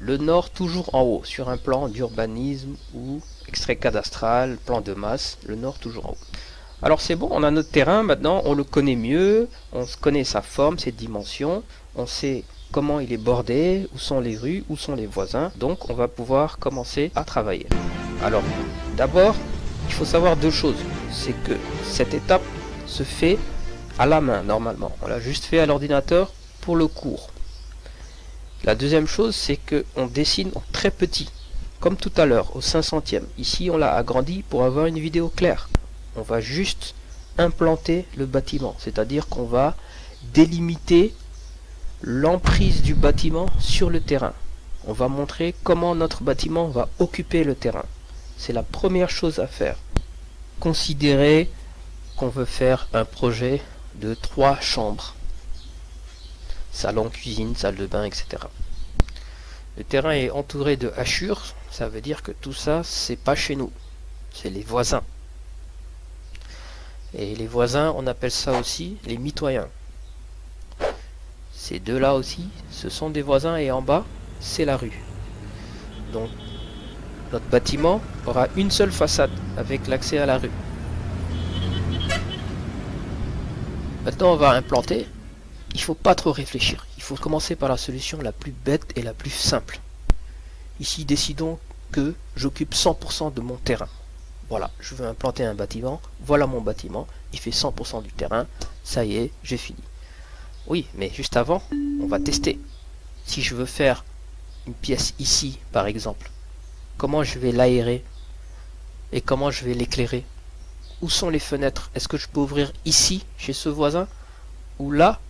Le nord toujours en haut, sur un plan d'urbanisme ou extrait cadastral, plan de masse, le nord toujours en haut. Alors c'est bon, on a notre terrain maintenant, on le connaît mieux, on connaît sa forme, ses dimensions, on sait comment il est bordé, où sont les rues, où sont les voisins, donc on va pouvoir commencer à travailler. Alors d'abord, il faut savoir deux choses, c'est que cette étape se fait à la main normalement, on l'a juste fait à l'ordinateur pour le cours. La deuxième chose, c'est qu'on dessine en très petit, comme tout à l'heure, au 500e. Ici, on l'a agrandi pour avoir une vidéo claire. On va juste implanter le bâtiment, c'est-à-dire qu'on va délimiter l'emprise du bâtiment sur le terrain. On va montrer comment notre bâtiment va occuper le terrain. C'est la première chose à faire. Considérez qu'on veut faire un projet de 3 chambres. Salon, cuisine, salle de bain, etc. Le terrain est entouré de hachures, ça veut dire que tout ça, c'est pas chez nous, c'est les voisins. Et les voisins, on appelle ça aussi les mitoyens. Ces deux-là aussi, ce sont des voisins et en bas, c'est la rue. Donc, notre bâtiment aura une seule façade avec l'accès à la rue. Maintenant, on va implanter. Il ne faut pas trop réfléchir. Il faut commencer par la solution la plus bête et la plus simple. Ici, décidons que j'occupe 100% de mon terrain. Voilà, je veux implanter un bâtiment. Voilà mon bâtiment. Il fait 100% du terrain. Ça y est, j'ai fini. Oui, mais juste avant, on va tester. Si je veux faire une pièce ici, par exemple, comment je vais l'aérer et comment je vais l'éclairer? Où sont les fenêtres? Est-ce que je peux ouvrir ici, chez ce voisin? Ou là,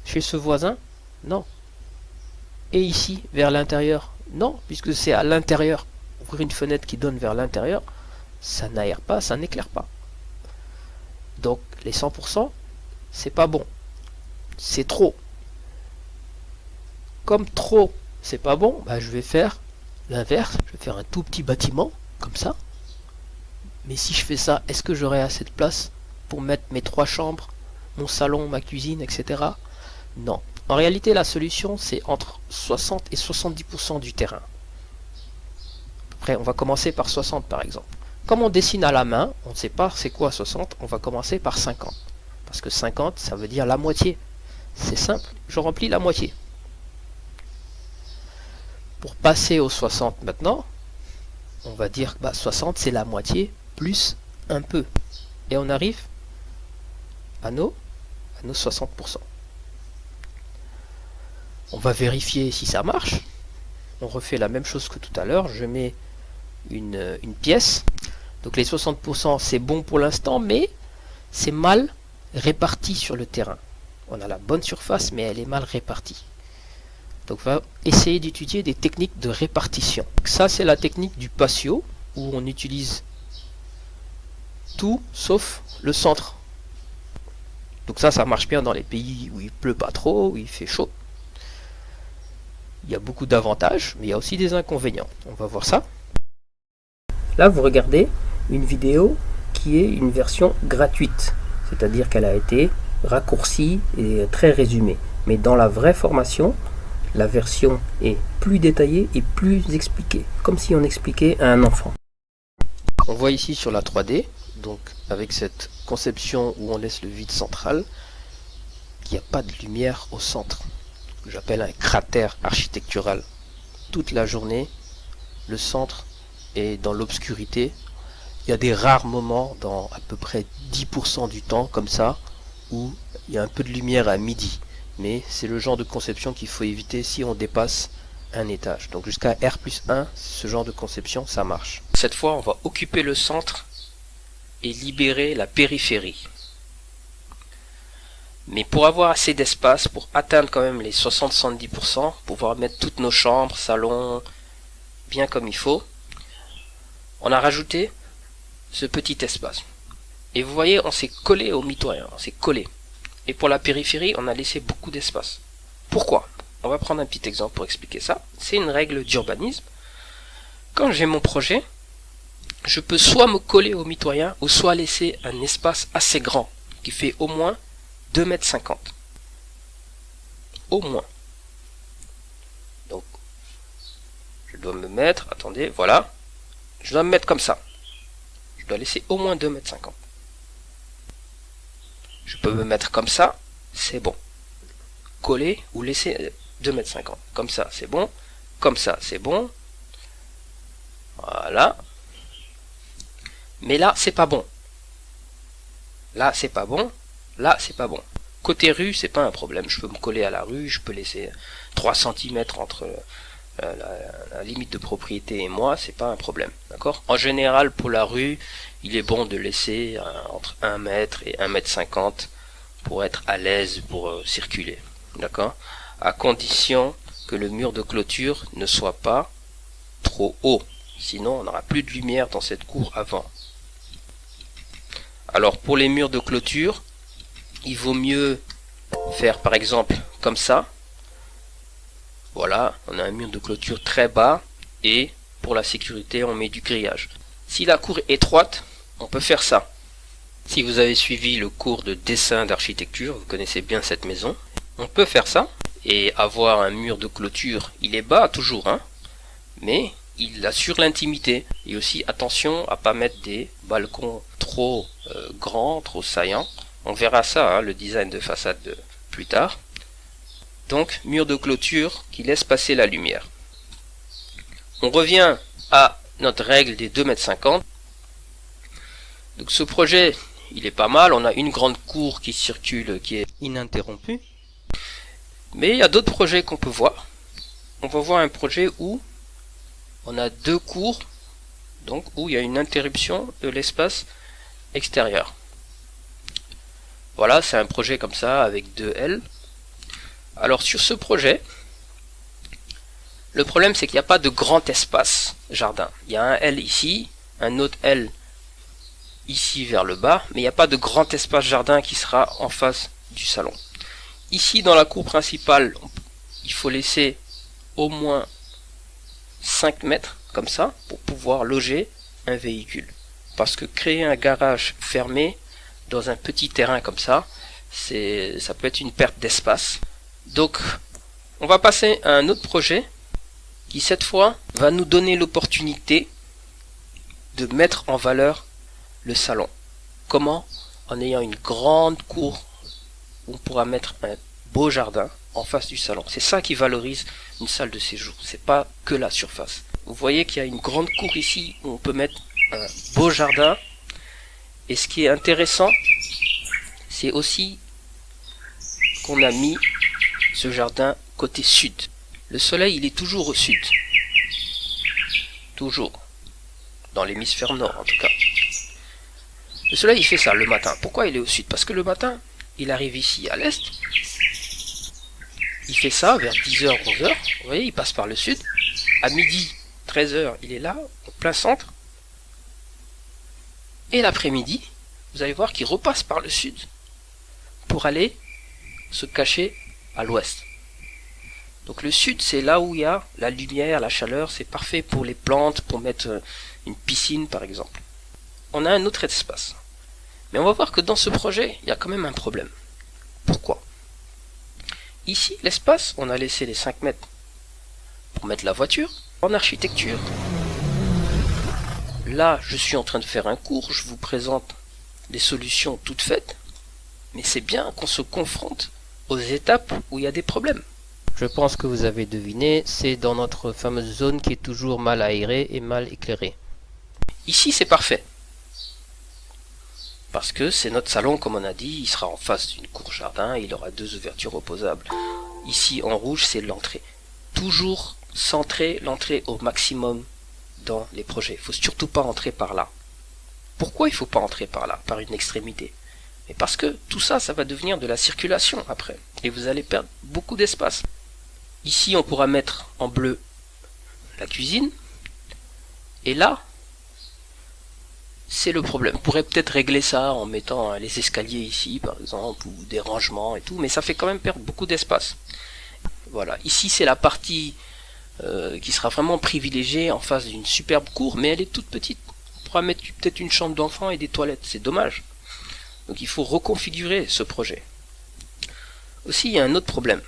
chez ce voisin? Non. Et ici, vers l'intérieur? Non, puisque c'est à l'intérieur. Ouvrir une fenêtre qui donne vers l'intérieur, ça n'aère pas, ça n'éclaire pas. Donc, les 100%, c'est pas bon. C'est trop. Comme trop, c'est pas bon, bah, je vais faire l'inverse. Je vais faire un tout petit bâtiment, comme ça. Mais si je fais ça, est-ce que j'aurai assez de place pour mettre mes 3 chambres, mon salon, ma cuisine, etc.? Non. En réalité, la solution, c'est entre 60 et 70% du terrain. Après, on va commencer par 60 par exemple. Comme on dessine à la main, on ne sait pas c'est quoi 60, on va commencer par 50. Parce que 50, ça veut dire la moitié. C'est simple, je remplis la moitié. Pour passer aux 60 maintenant, on va dire que 60 c'est la moitié plus un peu. Et on arrive à nos 60%. On va vérifier si ça marche. On refait la même chose que tout à l'heure. Je mets une pièce. Donc les 60% c'est bon pour l'instant, mais c'est mal réparti sur le terrain. On a la bonne surface, mais elle est mal répartie. Donc on va essayer d'étudier des techniques de répartition. Ça c'est la technique du patio, où on utilise tout sauf le centre. Donc ça marche bien dans les pays où il pleut pas trop, où il fait chaud. Il y a beaucoup d'avantages, mais il y a aussi des inconvénients. On va voir ça. Là, vous regardez une vidéo qui est une version gratuite, c'est-à-dire qu'elle a été raccourcie et très résumée. Mais dans la vraie formation, la version est plus détaillée et plus expliquée, comme si on expliquait à un enfant. On voit ici sur la 3D, donc avec cette conception où on laisse le vide central, qu'il n'y a pas de lumière au centre. J'appelle un cratère architectural. Toute la journée, le centre est dans l'obscurité. Il y a des rares moments, dans à peu près 10% du temps, comme ça, où il y a un peu de lumière à midi. Mais c'est le genre de conception qu'il faut éviter si on dépasse un étage. Donc jusqu'à R+1, ce genre de conception, ça marche. Cette fois, on va occuper le centre et libérer la périphérie. Mais pour avoir assez d'espace, pour atteindre quand même les 60-70%, pouvoir mettre toutes nos chambres, salons, bien comme il faut, on a rajouté ce petit espace. Et vous voyez, on s'est collé au mitoyen, on s'est collé. Et pour la périphérie, on a laissé beaucoup d'espace. Pourquoi? On va prendre un petit exemple pour expliquer ça. C'est une règle d'urbanisme. Quand j'ai mon projet, je peux soit me coller au mitoyen, ou soit laisser un espace assez grand, qui fait au moins 2,50 m. Au moins. Donc, dois me mettre, attendez, voilà. Je dois me mettre comme ça. Je dois laisser au moins 2,50 m. Je peux me mettre comme ça, c'est bon. Coller ou laisser 2,50 m. Comme ça, c'est bon. Comme ça, c'est bon. Voilà. Mais là, c'est pas bon. Là, c'est pas bon. Là, c'est pas bon. Côté rue, c'est pas un problème. Je peux me coller à la rue, je peux laisser 3 cm entre la limite de propriété et moi, c'est pas un problème. D'accord? En général, pour la rue, il est bon de laisser entre 1 mètre et 1,50 m pour être à l'aise pour circuler. D'accord? À condition que le mur de clôture ne soit pas trop haut. Sinon, on n'aura plus de lumière dans cette cour avant. Alors, pour les murs de clôture, il vaut mieux faire par exemple comme ça. Voilà, on a un mur de clôture très bas et pour la sécurité, on met du grillage. Si la cour est étroite, on peut faire ça. Si vous avez suivi le cours de dessin d'architecture, vous connaissez bien cette maison, on peut faire ça et avoir un mur de clôture. Il est bas toujours, hein, mais il assure l'intimité. Et aussi attention à pas mettre des balcons trop grands, trop saillants. On verra ça, hein, le design de façade plus tard. Donc mur de clôture qui laisse passer la lumière. On revient à notre règle des 2,50 m. Donc ce projet, il est pas mal. On a une grande cour qui circule, qui est ininterrompue. Mais il y a d'autres projets qu'on peut voir. On va voir un projet où on a deux cours, donc où il y a une interruption de l'espace extérieur. Voilà, c'est un projet comme ça avec deux L. Alors sur ce projet, le problème c'est qu'il n'y a pas de grand espace jardin. Il y a un L ici, un autre L ici vers le bas, mais il n'y a pas de grand espace jardin qui sera en face du salon. Ici dans la cour principale, il faut laisser au moins 5 mètres comme ça pour pouvoir loger un véhicule. Parce que créer un garage fermé dans un petit terrain comme ça, ça peut être une perte d'espace. Donc on va passer à un autre projet qui cette fois va nous donner l'opportunité de mettre en valeur le salon. Comment? En ayant une grande cour où on pourra mettre un beau jardin en face du salon. C'est ça qui valorise une salle de séjour. C'est pas que la surface. Vous voyez qu'il y a une grande cour ici où on peut mettre un beau jardin. Et ce qui est intéressant, c'est aussi qu'on a mis ce jardin côté sud. Le soleil, il est toujours au sud. Toujours. Dans l'hémisphère nord, en tout cas. Le soleil, il fait ça le matin. Pourquoi il est au sud? Parce que le matin, il arrive ici à l'est. Il fait ça vers 10h, 11h. Vous voyez, il passe par le sud. À midi, 13h, il est là, au plein centre. Et l'après-midi, vous allez voir qu'il repasse par le sud pour aller se cacher à l'ouest. Donc le sud, c'est là où il y a la lumière, la chaleur. C'est parfait pour les plantes, pour mettre une piscine par exemple. On a un autre espace. Mais on va voir que dans ce projet, il y a quand même un problème. Pourquoi? Ici, l'espace, on a laissé les 5 mètres pour mettre la voiture. En architecture, là, je suis en train de faire un cours, je vous présente des solutions toutes faites, mais c'est bien qu'on se confronte aux étapes où il y a des problèmes. Je pense que vous avez deviné, c'est dans notre fameuse zone qui est toujours mal aérée et mal éclairée. Ici, c'est parfait. Parce que c'est notre salon, comme on a dit, il sera en face d'une cour jardin, il aura deux ouvertures opposables. Ici, en rouge, c'est l'entrée. Toujours centrer l'entrée au maximum dans les projets. Il ne faut surtout pas entrer par là. Pourquoi il ne faut pas entrer par là, par une extrémité? Mais parce que tout ça, ça va devenir de la circulation après. Et vous allez perdre beaucoup d'espace. Ici, on pourra mettre en bleu la cuisine. Et là, c'est le problème. On pourrait peut-être régler ça en mettant les escaliers ici, par exemple, ou des rangements et tout. Mais ça fait quand même perdre beaucoup d'espace. Voilà. Ici, c'est la partie qui sera vraiment privilégiée en face d'une superbe cour. Mais elle est toute petite. On pourra mettre peut-être une chambre d'enfant et des toilettes. C'est dommage. Donc il faut reconfigurer ce projet. Aussi, il y a un autre problème.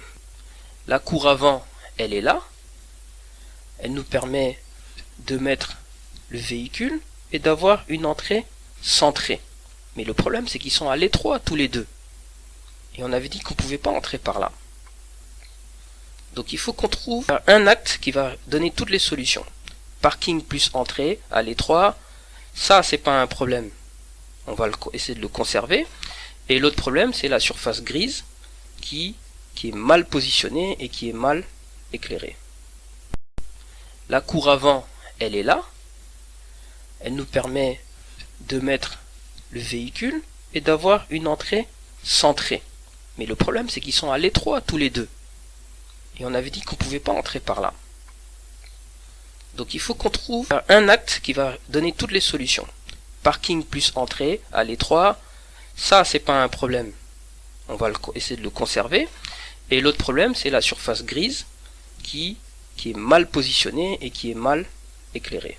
La cour avant, elle est là. elle nous permet de mettre le véhicule et d'avoir une entrée centrée. Mais le problème, c'est qu'ils sont à l'étroit tous les deux. Et on avait dit qu'on ne pouvait pas entrer par là. Donc il faut qu'on trouve un acte qui va donner toutes les solutions. Parking plus entrée à l'étroit, ça c'est pas un problème. On va essayer de le conserver. Et l'autre problème, c'est la surface grise qui est mal positionnée et qui est mal éclairée. La cour avant, elle est là. Elle nous permet de mettre le véhicule et d'avoir une entrée centrée. Mais le problème, c'est qu'ils sont à l'étroit tous les deux. Et on avait dit qu'on ne pouvait pas entrer par là. Donc il faut qu'on trouve un acte qui va donner toutes les solutions. Parking plus entrée à l'étroit, ça c'est pas un problème. On va essayer de le conserver. Et l'autre problème, c'est la surface grise qui est mal positionnée et qui est mal éclairée.